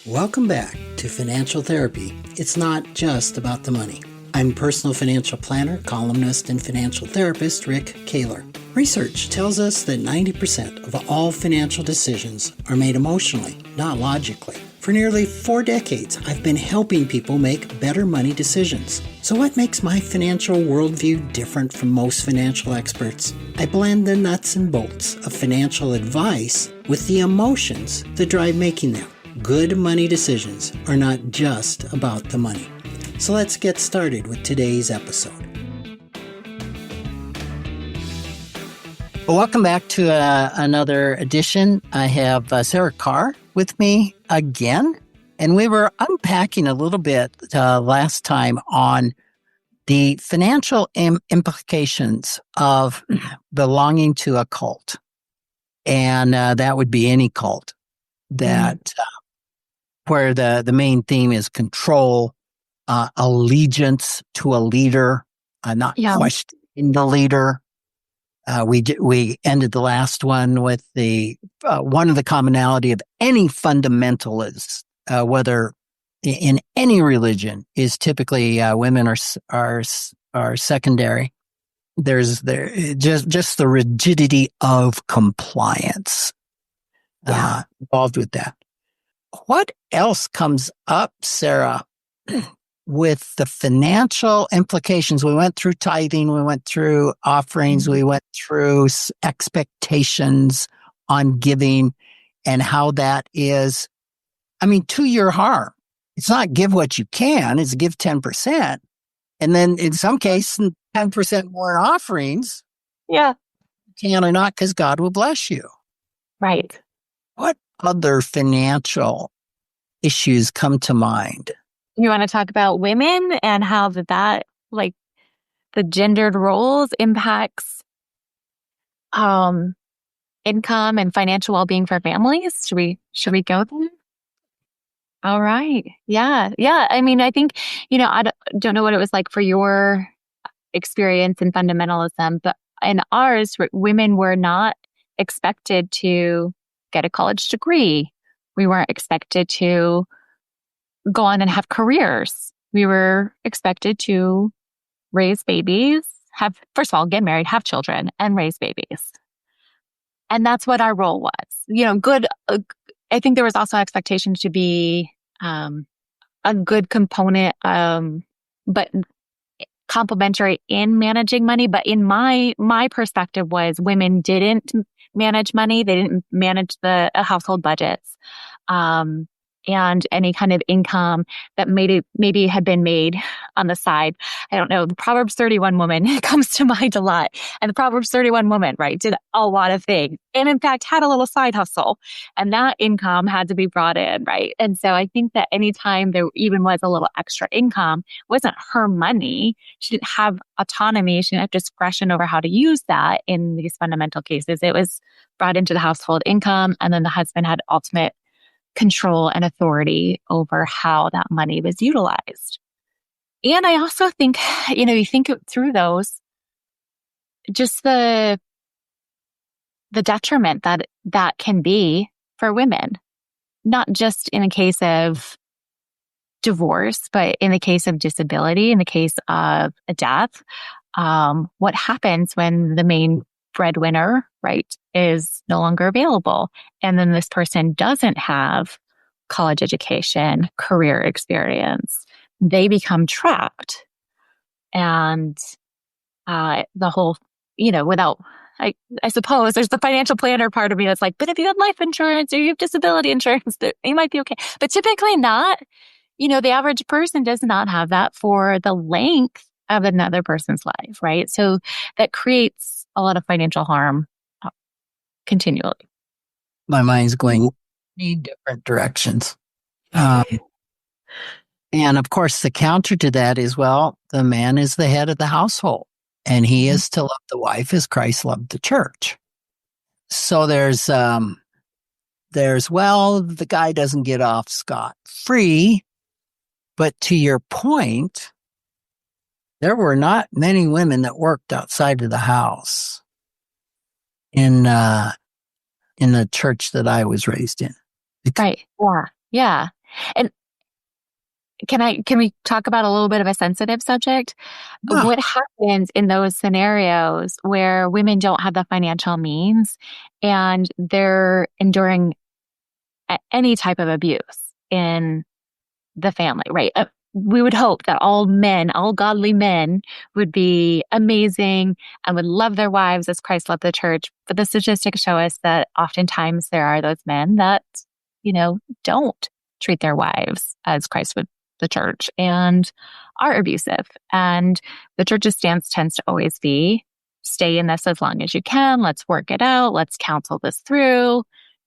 Welcome back to Financial Therapy. It's not just about the money. I'm personal financial planner, columnist, and financial therapist Rick Kaler. Research tells us that 90% of all financial decisions are made emotionally, not logically. For nearly 4 decades, I've been helping people make better money decisions. So what makes my financial worldview different from most financial experts? I blend the nuts and bolts of financial advice with the emotions that drive making them. Good money decisions are not just about the money. So let's get started with today's episode. Welcome back to another edition. I have Sarah Carr with me again, and we were unpacking a little bit last time on the financial implications of belonging to a cult, and that would be any cult that where the main theme is control, allegiance to a leader, not questioning the leader. We ended the last one with the one of the commonality of any fundamentalist, whether in any religion, is typically women are secondary. There's just the rigidity of compliance involved with that. What else comes up, Sarah, with the financial implications? We went through tithing, we went through offerings, we went through expectations on giving and how that is, to your harm. It's not give what you can, it's give 10%. And then in some cases, 10% more in offerings. Yeah. Can or not, because God will bless you. Right. What other financial issues come to mind? You want to talk about women and how that like the gendered roles impacts income and financial well-being for families? Should we go there? All right. Yeah. I think, I don't know what it was like for your experience in fundamentalism, but in ours, women were not expected to get a college degree. We weren't expected to go on and have careers. We were expected to raise babies, first of all, get married, have children, and raise babies. And that's what our role was. Good. I think there was also expectation to be a good component, but complementary in managing money. But in my perspective was women didn't manage money. They didn't manage the household budgets. And any kind of income that maybe had been made on the side. I don't know. The Proverbs 31 woman comes to mind a lot. And the Proverbs 31 woman, right, did a lot of things. And in fact, had a little side hustle. And that income had to be brought in, right? And so I think that anytime there even was a little extra income, it wasn't her money. She didn't have autonomy. She didn't have discretion over how to use that in these fundamental cases. It was brought into the household income. And then the husband had ultimate control and authority over how that money was utilized. And I also think, you think through those, just the detriment that can be for women, not just in the case of divorce, but in the case of disability, in the case of a death. What happens when the main breadwinner, right, is no longer available. And then this person doesn't have college education, career experience. They become trapped. And the whole, without, I suppose there's the financial planner part of me that's like, but if you have life insurance or you have disability insurance, you might be okay. But typically not. The average person does not have that for the length of another person's life, right? So that creates a lot of financial harm continually. My mind's going in different directions. And of course, the counter to that is, the man is the head of the household and he is to love the wife as Christ loved the church. So there's, the guy doesn't get off scot-free, but to your point, there were not many women that worked outside of the house in the church that I was raised in. Right. Yeah. Yeah. And can we talk about a little bit of a sensitive subject? Yeah. What happens in those scenarios where women don't have the financial means and they're enduring any type of abuse in the family, right? We would hope that all men, all godly men would be amazing and would love their wives as Christ loved the church. But the statistics show us that oftentimes there are those men that, don't treat their wives as Christ would the church and are abusive. And the church's stance tends to always be stay in this as long as you can. Let's work it out. Let's counsel this through,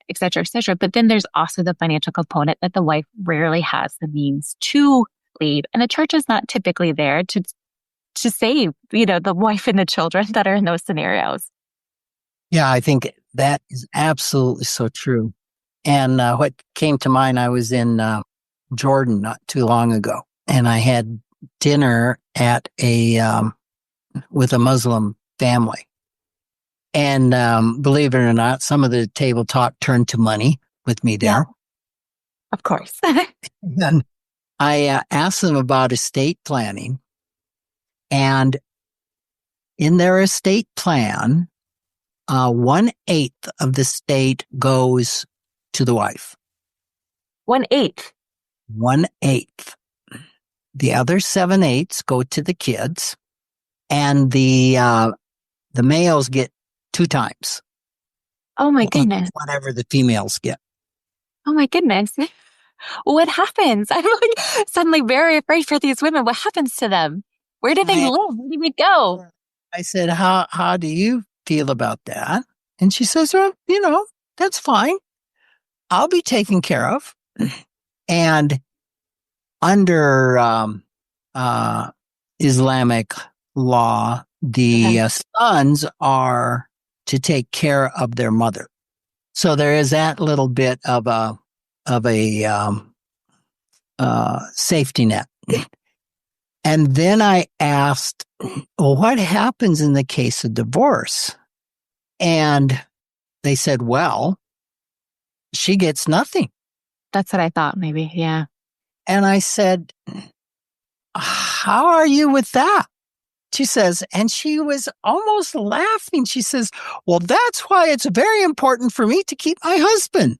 et cetera, et cetera. But then there's also the financial component that the wife rarely has the means to leave. And the church is not typically there to save, the wife and the children that are in those scenarios. Yeah, I think that is absolutely so true. And what came to mind, I was in Jordan not too long ago, and I had dinner at with a Muslim family. And believe it or not, some of the table talk turned to money with me there. Yeah, of course. And I asked them about estate planning. And in their estate plan, 1/8 of the estate goes to the wife. 1/8. 1/8. The other 7/8 go to the kids, and the males get 2 times. Oh my goodness. Whatever the females get. Oh my goodness. What happens? I'm like suddenly very afraid for these women. What happens to them? Where do they live? Where do we go? I said, how do you feel about that? And she says, well, that's fine. I'll be taken care of. And under Islamic law, the sons are to take care of their mother. So there is that little bit of a safety net. And then I asked, well, what happens in the case of divorce? And they said, well, she gets nothing. That's what I thought, maybe. Yeah. And I said, how are you with that? She says, and she was almost laughing. She says, well, that's why it's very important for me to keep my husband.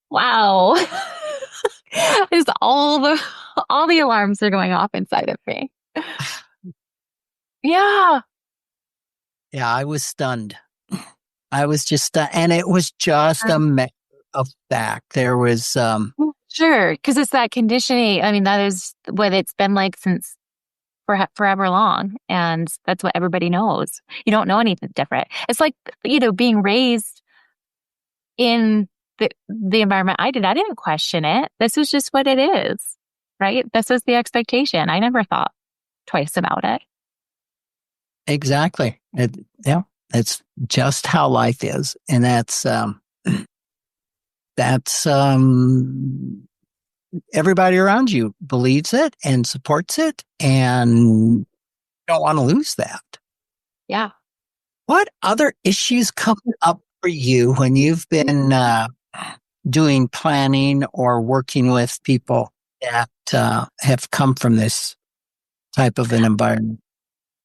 Wow. Is all the alarms are going off inside of me. Yeah. Yeah, I was stunned. I was just stunned. And it was just a matter of fact. There was sure, because it's that conditioning. I mean, that is what it's been like since forever long. And that's what everybody knows. You don't know anything different. It's like, being raised in the environment I did. I didn't question it. This is just what it is, right? This was the expectation. I never thought twice about it. Exactly. It's just how life is. And that's everybody around you believes it and supports it, and you don't want to lose that. Yeah. What other issues come up for you when you've been doing planning or working with people that have come from this type of an environment?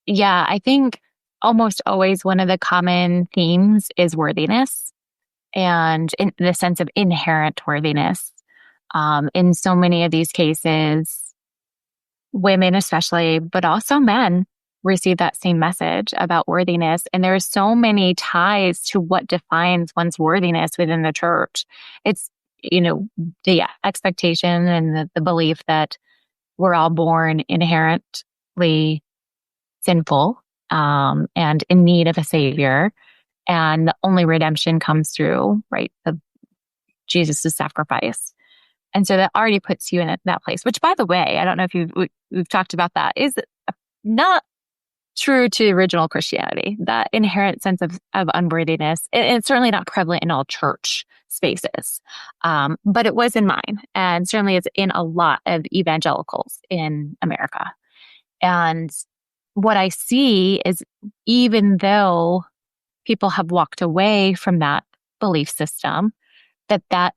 Yeah, I think almost always one of the common themes is worthiness, and in the sense of inherent worthiness. In so many of these cases, women especially, but also men, receive that same message about worthiness. And there are so many ties to what defines one's worthiness within the church. It's, the expectation and the belief that we're all born inherently sinful and in need of a savior. And the only redemption comes through, right, Jesus' sacrifice. And so that already puts you in that place, which, by the way, I don't know if we've talked about that, is not true to original Christianity, that inherent sense of unworthiness. And it's certainly not prevalent in all church spaces. But it was in mine, and certainly it's in a lot of evangelicals in America. And what I see is, even though people have walked away from that belief system, that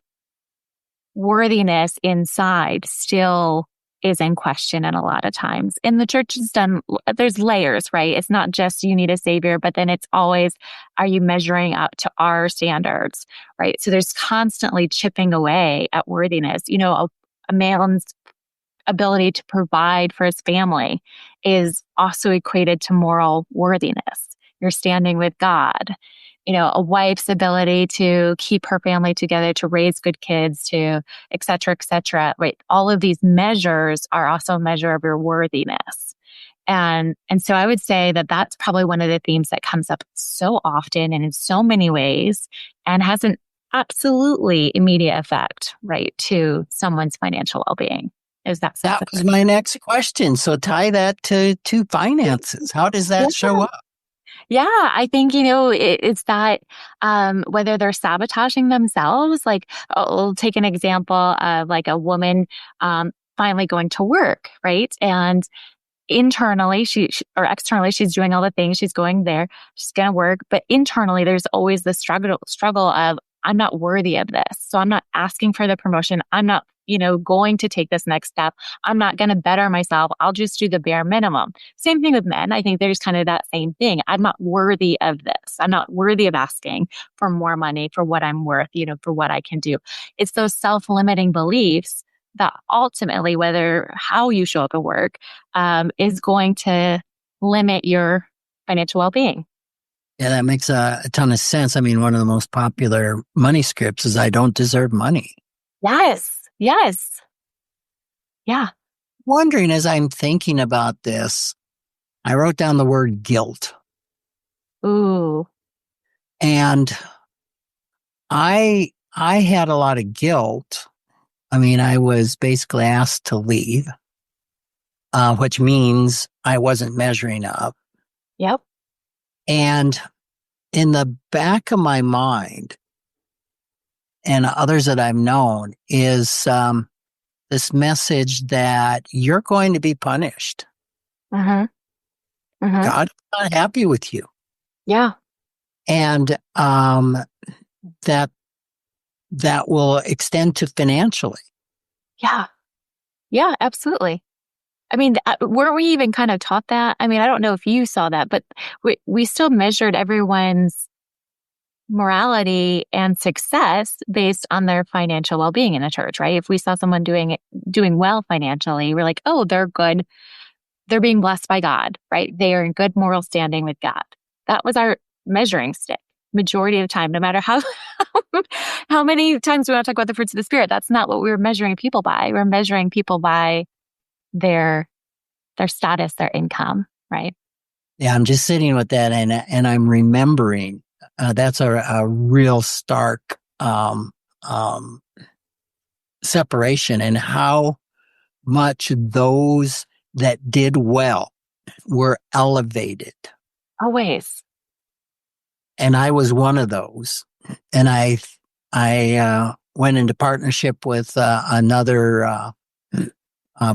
worthiness inside still is in question in a lot of times. And the church has there's layers, right? It's not just you need a savior, but then it's always, are you measuring up to our standards, right? So there's constantly chipping away at worthiness. A man's ability to provide for his family is also equated to moral worthiness. You're standing with God. A wife's ability to keep her family together, to raise good kids, to et cetera, right? All of these measures are also a measure of your worthiness. And so I would say that that's probably one of the themes that comes up so often and in so many ways and has an absolutely immediate effect, right, to someone's financial well-being. That was my next question. So tie that to finances. How does that show up? Yeah, I think, it's that whether they're sabotaging themselves, like I'll take an example of like a woman finally going to work, right? And internally, or externally, she's doing all the things. She's going there, she's going to work. But internally, there's always the struggle of, I'm not worthy of this. So I'm not asking for the promotion. I'm not, going to take this next step. I'm not going to better myself. I'll just do the bare minimum. Same thing with men. I think there's kind of that same thing. I'm not worthy of this. I'm not worthy of asking for more money for what I'm worth, for what I can do. It's those self-limiting beliefs that ultimately, how you show up at work, is going to limit your financial well-being. Yeah, that makes a ton of sense. I mean, one of the most popular money scripts is, I don't deserve money. Yes. Yeah. Wondering, as I'm thinking about this, I wrote down the word guilt. Ooh. And I had a lot of guilt. I mean, I was basically asked to leave, which means I wasn't measuring up. Yep. And in the back of my mind, and others that I've known, is this message that you're going to be punished. Mm-hmm. Mm-hmm. God's not happy with you. Yeah. And that will extend to financially. Yeah. Yeah, absolutely. I mean, weren't we even kind of taught that? I mean, I don't know if you saw that, but we still measured everyone's morality and success based on their financial well-being in the church, right? If we saw someone doing well financially, we're like, oh, they're good. They're being blessed by God, right? They are in good moral standing with God. That was our measuring stick majority of the time, no matter how many times we want to talk about the fruits of the Spirit. That's not what we were measuring people by. We're measuring people by their status, their income, right? Yeah, I'm just sitting with that, and I'm remembering that's a real stark separation, and how much those that did well were elevated. Always. And I was one of those. And I went into partnership with another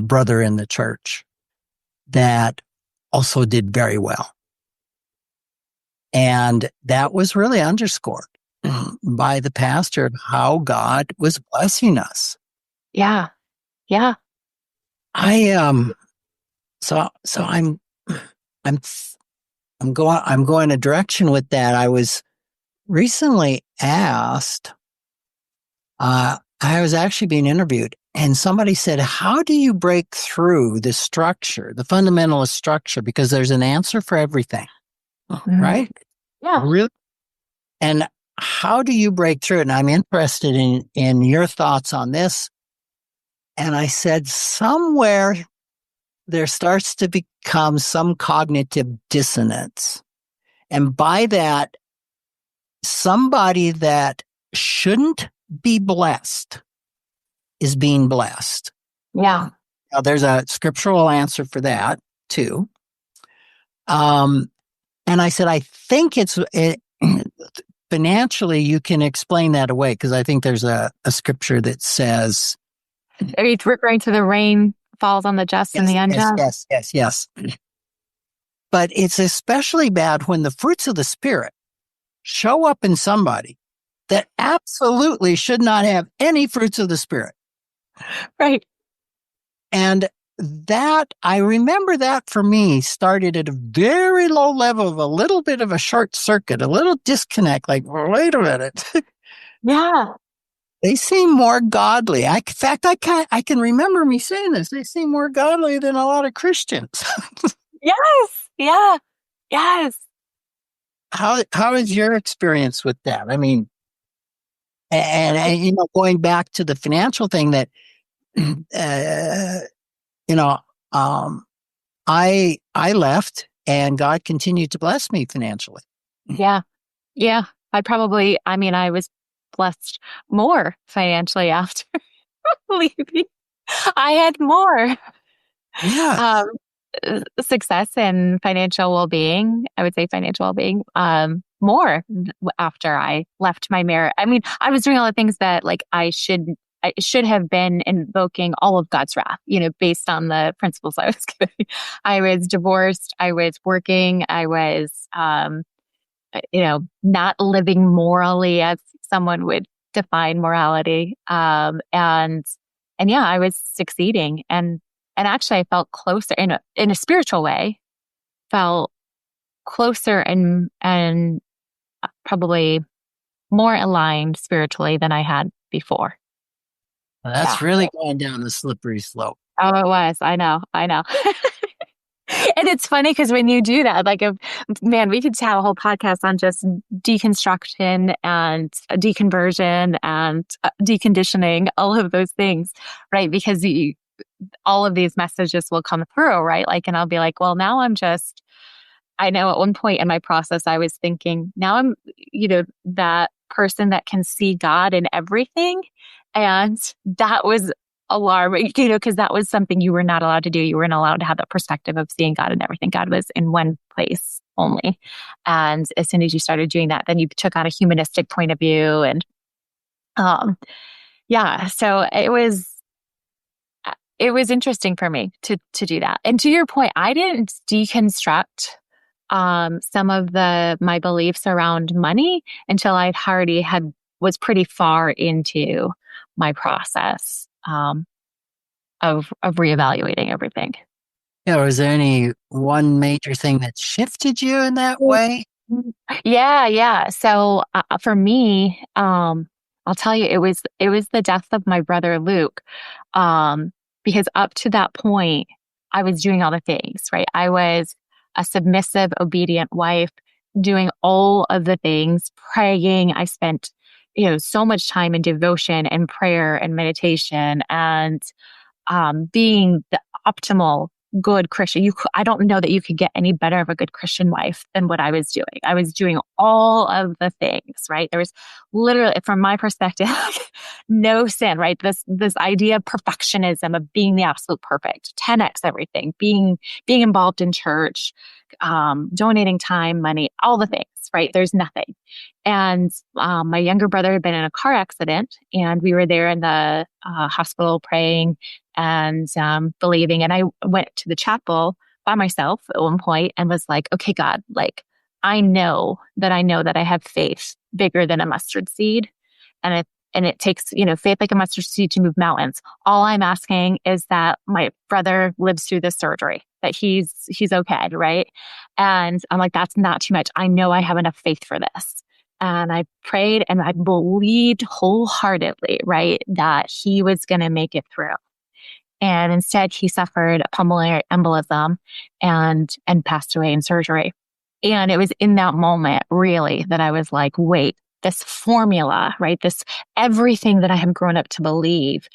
brother in the church that also did very well. And that was really underscored by the pastor of how God was blessing us. Yeah. Yeah. So I'm going a direction with that. I was recently asked, I was actually being interviewed, and somebody said, how do you break through the structure, the fundamentalist structure? Because there's an answer for everything, right? Yeah. Really? And how do you break through it? And I'm interested in your thoughts on this. And I said, somewhere there starts to become some cognitive dissonance. And by that, somebody that shouldn't be blessed is being blessed. Yeah. Now, there's a scriptural answer for that too. And I said, I think financially you can explain that away, because I think there's a scripture that says, Are you referring to the rain falls on the just and the unjust? Yes. But it's especially bad when the fruits of the Spirit show up in somebody that absolutely should not have any fruits of the Spirit. Right. And that, I remember that for me started at a very low level of a little bit of a short circuit, a little disconnect, like, well, wait a minute. Yeah. They seem more godly. In fact, I can remember me saying this. They seem more godly than a lot of Christians. Yes. Yeah. Yes. How is your experience with that? I mean, and going back to the financial thing that, uh, you know, um, I left and God continued to bless me financially. Yeah. Yeah. I was blessed more financially after leaving. I had more Yeah. um, success and financial well-being. I would say financial well-being more after I left my marriage. I mean, I was doing all the things that like I should have been invoking all of God's wrath, based on the principles I was giving. I was divorced. I was working. I was, not living morally as someone would define morality. And yeah, I was succeeding. And actually I felt closer in a spiritual way, felt closer and probably more aligned spiritually than I had before. Yeah. That's really going down the slippery slope. Oh, it was. I know. I know. And it's funny because when you do that, man, we could have a whole podcast on just deconstruction and deconversion and deconditioning, all of those things, right? Because all of these messages will come through, right? And I'll be like, well, now I know at one point in my process, I was thinking, now I'm, that person that can see God in everything. And that was alarming, because that was something you were not allowed to do. You weren't allowed to have the perspective of seeing God in everything. God was in one place only. And as soon as you started doing that, then you took on a humanistic point of view. And yeah, so it was interesting for me to do that. And to your point, I didn't deconstruct some of my beliefs around money until was pretty far into my process of reevaluating everything. Yeah. Was there any one major thing that shifted you in that way? Yeah, yeah. So for me, I'll tell you, it was the death of my brother Luke, because up to that point, I was doing all the things, right? I was a submissive, obedient wife, doing all of the things, praying. I spent, so much time in devotion and prayer and meditation and being the optimal good Christian. I don't know that you could get any better of a good Christian wife than what I was doing. I was doing all of the things, right? There was literally, from my perspective, no sin, right? This idea of perfectionism, of being the absolute perfect, 10x everything, being involved in church, donating time, money, all the things, right? There's nothing. And my younger brother had been in a car accident, and we were there in the hospital praying and believing. And I went to the chapel by myself at one point and was like, okay, God, I know that I have faith bigger than a mustard seed. And it takes, faith like a mustard seed to move mountains. All I'm asking is that my brother lives through this surgery, that he's okay, right? And I'm like, that's not too much. I know I have enough faith for this. And I prayed and I believed wholeheartedly, right, that he was going to make it through. And instead, he suffered a pulmonary embolism and passed away in surgery. And it was in that moment, really, that I was like, wait, this formula, right? Everything that I have grown up to believe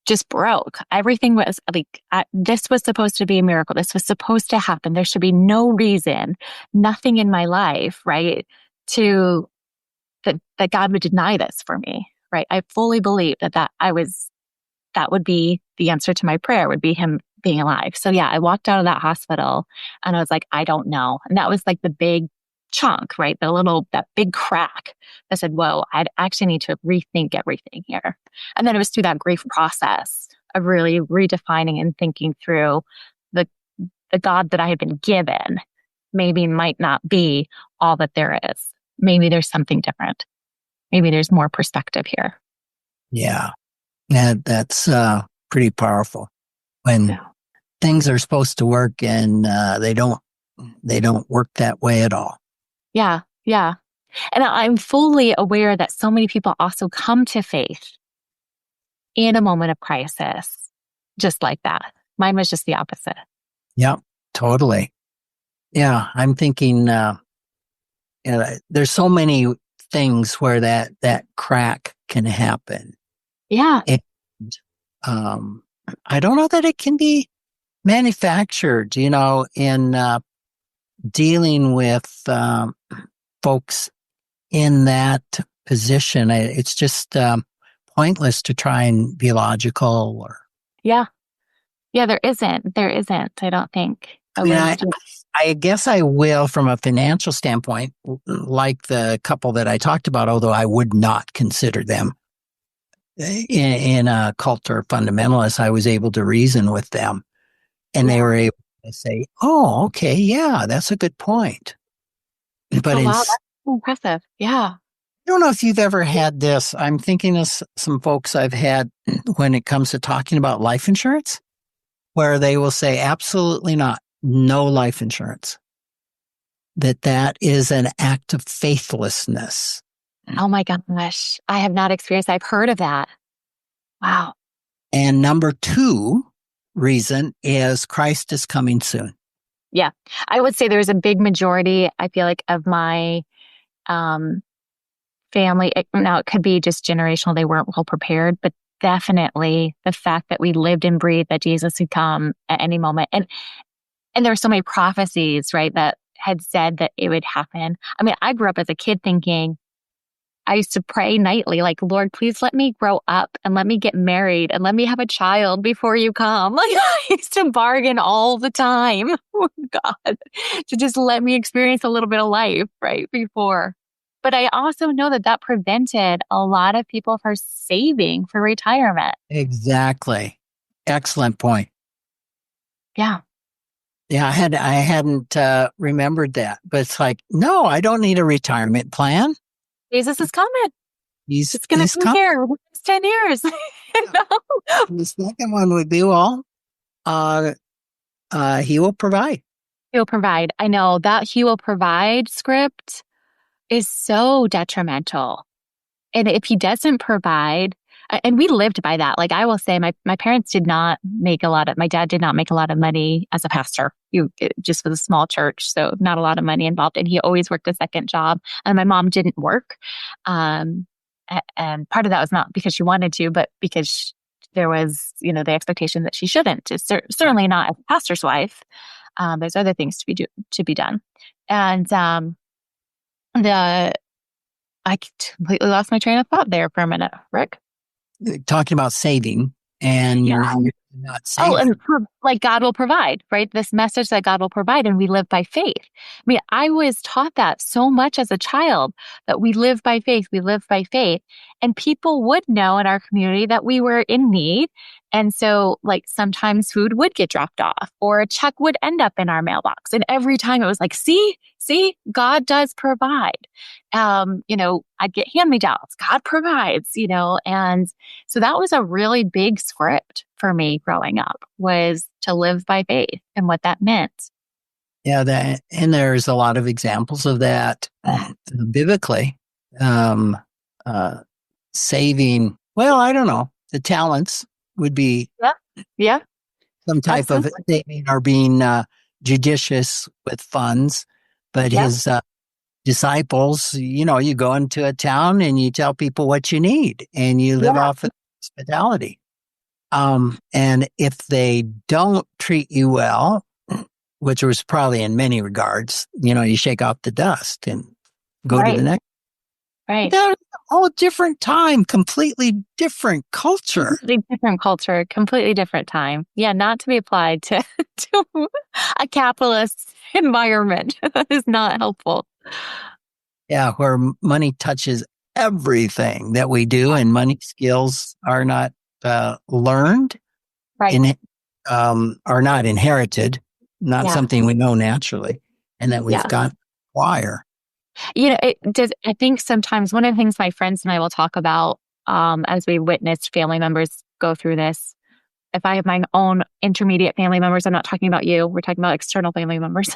just broke. Everything was this was supposed to be a miracle. This was supposed to happen. There should be no reason, nothing in my life, right, that God would deny this for me, right? I fully believe that would be the answer to my prayer, would be him being alive. So yeah, I walked out of that hospital and I was like, I don't know. And that was like the big chunk, right? That big crack that said, whoa, I actually need to rethink everything here. And then it was through that grief process of really redefining and thinking through the God that I had been given maybe might not be all that there is. Maybe there's something different. maybe there's more perspective here. Yeah. That's pretty powerful when Yeah. things are supposed to work and they don't work that way at all. Yeah. Yeah. And I'm fully aware that so many people also come to faith in a moment of crisis, just like that. Mine was just the opposite. Yeah, totally. Yeah, I'm thinking there's so many things where that crack can happen. Yeah. And I don't know that it can be manufactured, in dealing with folks in that position. It's just pointless to try and be logical or. Yeah. Yeah, there isn't. There isn't, I don't think. I mean, I guess I will from a financial standpoint, like the couple that I talked about, although I would not consider them in a cult or fundamentalist. I was able to reason with them and they were able to say, oh, okay, yeah, that's a good point. But oh, wow, that's impressive. Yeah. I don't know if you've ever had this. I'm thinking of some folks I've had when it comes to talking about life insurance, where they will say, absolutely not, no life insurance. That is an act of faithlessness. Oh my gosh. I have not experienced, I've heard of that. Wow. And number two reason is Christ is coming soon. Yeah. I would say there's a big majority, I feel like, of my family. Now, it could be just generational. They weren't well prepared, but definitely the fact that we lived and breathed that Jesus would come at any moment. And there were so many prophecies, right, that had said that it would happen. I mean, I grew up as a kid thinking, I used to pray nightly, like, Lord, please let me grow up and let me get married and let me have a child before you come. Like, I used to bargain all the time with God to just let me experience a little bit of life right before. But I also know that prevented a lot of people from saving for retirement. Exactly. Excellent point. Yeah. Yeah, I hadn't remembered that, but it's like, no, I don't need a retirement plan. Jesus is coming. He's going to be here in the next 10 years. The second one would be, well, he will provide. He'll provide. I know that he will provide script is so detrimental. And if he doesn't provide, and we lived by that. Like I will say, my parents did not make my dad did not make a lot of money as a pastor. Just was a small church. So not a lot of money involved. And he always worked a second job. And my mom didn't work. And part of that was not because she wanted to, but because there was, the expectation that she shouldn't. It's certainly not as a pastor's wife. There's other things to be done. And I completely lost my train of thought there for a minute, Rick. Talking about saving and you're not saving. Oh, and like God will provide, right? This message that God will provide, and we live by faith. I mean, I was taught that so much as a child, that we live by faith, and people would know in our community that we were in need. And so like sometimes food would get dropped off or a check would end up in our mailbox. And every time it was like, see, God does provide. I'd get hand-me-downs. God provides, and so that was a really big script for me growing up, was to live by faith and what that meant. Yeah, and there's a lot of examples of that biblically. Saving, well, I don't know, the talents would be some type of saving or being judicious with funds. But his disciples, you go into a town and you tell people what you need and you live off of hospitality. And if they don't treat you well, which was probably in many regards, you shake off the dust and go to the next. Right. That was a whole different time, completely different culture. Completely different time. Yeah, not to be applied to a capitalist environment. That is not helpful. Yeah, where money touches everything that we do and money skills are not learned, right? Are not inherited, not something we know naturally, and that we've got to acquire. It does. I think sometimes one of the things my friends and I will talk about, as we witnessed family members go through this. If I have my own intermediate family members, I'm not talking about you. We're talking about external family members.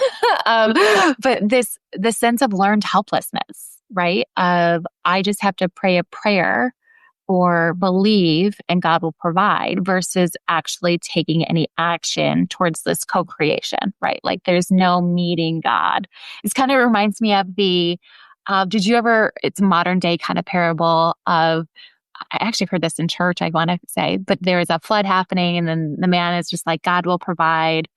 um, but the sense of learned helplessness, right? Of I just have to pray a prayer or believe and God will provide versus actually taking any action towards this co-creation, right? Like there's no meeting God. It kind of reminds me of did you ever, it's a modern day kind of parable of, I actually heard this in church, I want to say, but there is a flood happening and then the man is just like, God will provide,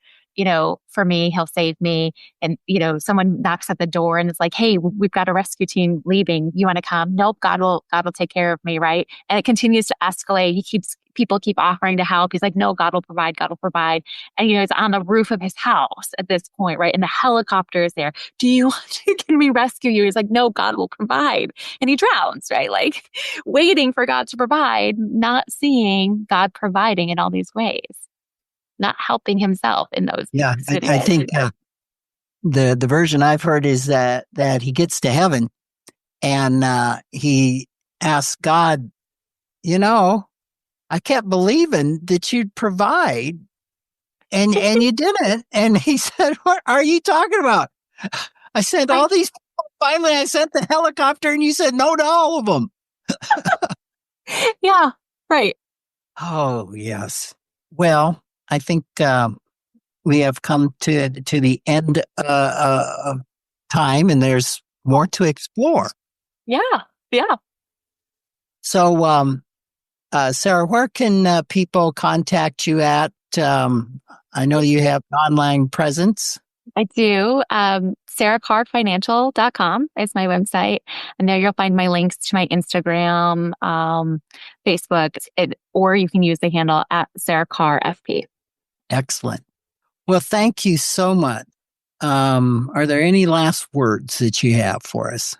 for me, he'll save me. And, someone knocks at the door and it's like, hey, we've got a rescue team leaving. You want to come? Nope. God will take care of me. Right. And it continues to escalate. People keep offering to help. He's like, no, God will provide. God will provide. And, it's on the roof of his house at this point. Right. And the helicopter is there. Can we rescue you? He's like, no, God will provide. And he drowns, right? Like waiting for God to provide, not seeing God providing in all these ways, not helping himself in those Yeah, I situations. think the version I've heard is that he gets to heaven and he asks God, I kept believing that you'd provide, and you didn't. And he said, "What are you talking about? I sent all these people. Finally, I sent the helicopter, and you said no to all of them." Yeah, right. Oh yes. Well, I think we have come to the end of time, and there's more to explore. Yeah, yeah. So, Sarah, where can people contact you at? I know you have an online presence. I do. SarahCarrFinancial.com is my website. And there you'll find my links to my Instagram, Facebook, or you can use the handle at Sarah Carr FP. Excellent. Well, thank you so much. Are there any last words that you have for us?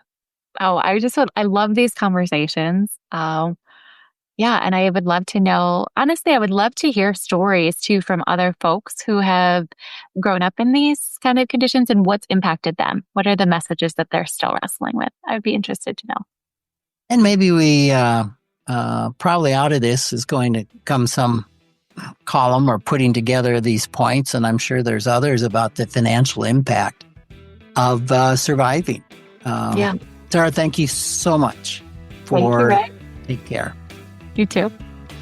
Oh, I love these conversations. Yeah, and I would love to know, honestly, I would love to hear stories too from other folks who have grown up in these kind of conditions and what's impacted them. What are the messages that they're still wrestling with? I would be interested to know. And maybe we probably out of this is going to come some column or putting together these points, and I'm sure there's others about the financial impact of surviving. Yeah. Sarah, thank you so much Take care. You too.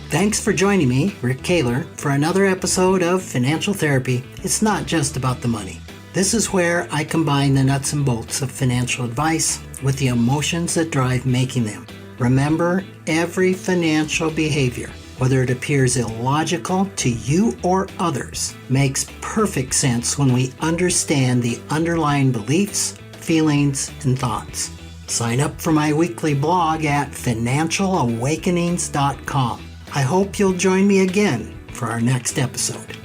Thanks for joining me, Rick Kaler, for another episode of Financial Therapy. It's not just about the money. This is where I combine the nuts and bolts of financial advice with the emotions that drive making them. Remember, every financial behavior, whether it appears illogical to you or others, makes perfect sense when we understand the underlying beliefs, feelings, and thoughts. Sign up for my weekly blog at financialawakenings.com. I hope you'll join me again for our next episode.